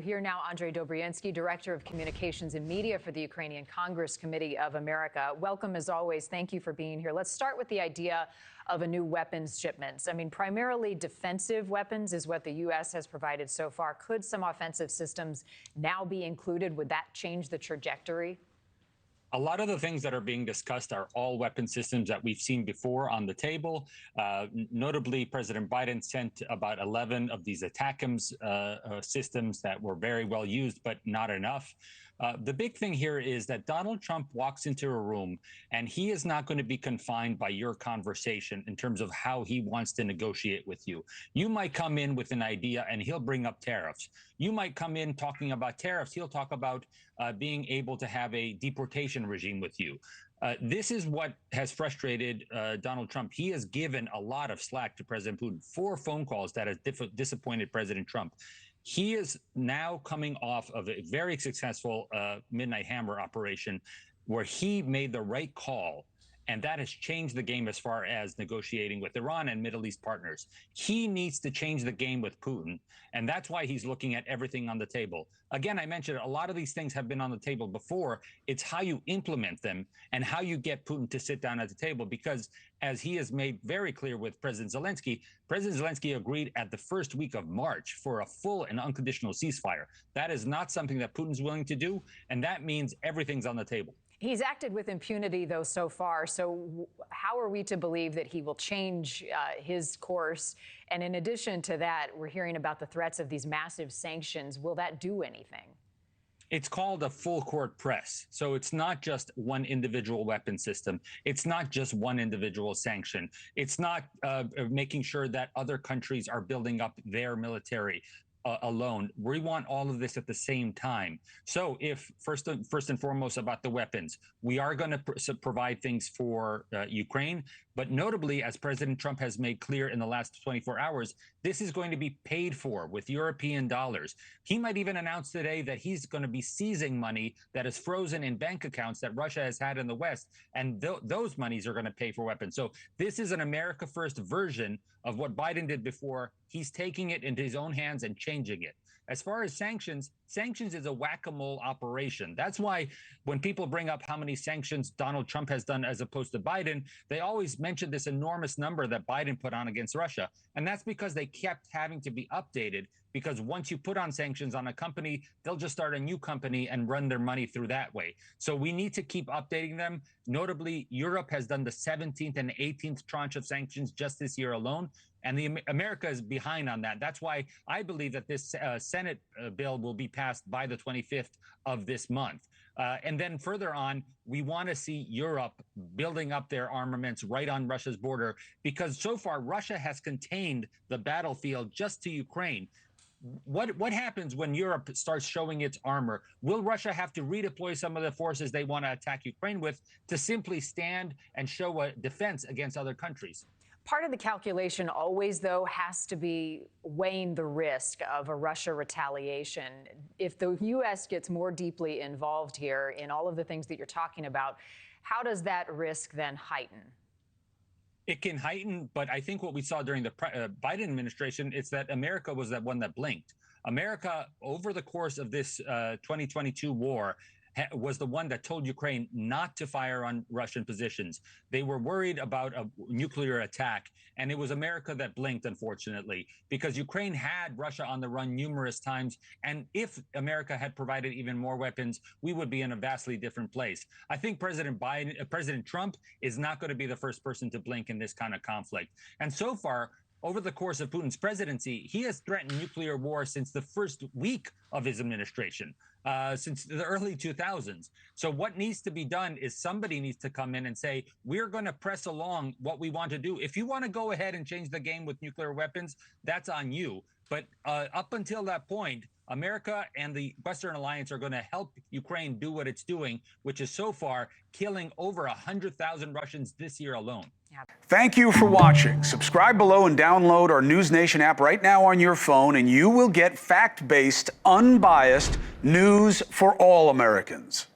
Here now, Andrij Dobriansky, Director of Communications and Media for the Ukrainian Congress Committee of America. Welcome, as always. Thank you for being here. Let's start with the idea of a new weapons shipments. I mean, primarily defensive weapons is what the U.S. has provided so far. Could some offensive systems now be included? Would that change the trajectory? A lot of the things that are being discussed are all weapon systems that we've seen before on the table. Notably, President Biden sent about 11 of these ATACMS systems that were very well used, but not enough. The big thing here is that Donald Trump walks into a room and he is not going to be confined by your conversation in terms of how he wants to negotiate with you. You might come in with an idea and he'll bring up tariffs. You might come in talking about tariffs. He'll talk about being able to have a deportation regime with you. This is what has frustrated Donald Trump. He has given a lot of slack to President Putin. 4 phone calls that has disappointed President Trump. He is now coming off of a very successful Midnight Hammer operation where he made the right call, and that has changed the game as far as negotiating with Iran and Middle East partners. He needs to change the game with Putin, and that's why he's looking at everything on the table. Again, I mentioned a lot of these things have been on the table before. It's how you implement them and how you get Putin to sit down at the table, because as he has made very clear with President Zelensky agreed at the first week of March for a full and unconditional ceasefire. That is not something that Putin's willing to do, and that means everything's on the table. He's acted with impunity, though, so far. So how are we to believe that he will change his course? And in addition to that, we're hearing about the threats of these massive sanctions. Will that do anything? It's called a full court press. So it's not just one individual weapon system. It's not just one individual sanction. It's not making sure that other countries are building up their military alone. We want all of this at the same time. So if first and foremost about the weapons, we are going to provide things for Ukraine, but notably, as President Trump has made clear in the last 24 hours, this is going to be paid for with European dollars. He might even announce today that he's going to be seizing money that is frozen in bank accounts that Russia has had in the West, and those monies are going to pay for weapons. So this is an America First version of what Biden did before. He's taking it into his own hands and changing it. As far as sanctions is a whack-a-mole operation. That's why when people bring up how many sanctions Donald Trump has done as opposed to Biden, they always mention this enormous number that Biden put on against Russia. And that's because they kept having to be updated, because once you put on sanctions on a company, they'll just start a new company and run their money through that way. So we need to keep updating them. Notably, Europe has done the 17th and 18th tranche of sanctions just this year alone. And America is behind on that. That's why I believe that this Senate bill will be passed by the 25th of this month. And then further on, we want to see Europe building up their armaments right on Russia's border, because so far Russia has contained the battlefield just to Ukraine. What happens when Europe starts showing its armor? Will Russia have to redeploy some of the forces they want to attack Ukraine with to simply stand and show a defense against other countries? Part of the calculation always, though, has to be weighing the risk of a Russia retaliation. If the U.S. gets more deeply involved here in all of the things that you're talking about, how does that risk then heighten? It can heighten, but I think what we saw during the Biden administration is that America was that one that blinked. America, over the course of this 2022 war, was the one that told Ukraine not to fire on Russian positions. They were worried about a nuclear attack, and it was America that blinked, unfortunately, because Ukraine had Russia on the run numerous times. And if America had provided even more weapons, we would be in a vastly different place. I think President Trump is not going to be the first person to blink in this kind of conflict. And so far, over the course of Putin's presidency, he has threatened nuclear war since the first week of his administration, since the early 2000s. So what needs to be done is somebody needs to come in and say, we're going to press along what we want to do. If you want to go ahead and change the game with nuclear weapons, that's on you. But up until that point, America and the Western Alliance are going to help Ukraine do what it's doing, which is so far killing over 100,000 Russians this year alone. Thank you for watching. Subscribe below and download our NewsNation app right now on your phone, and you will get fact-based, unbiased news for all Americans.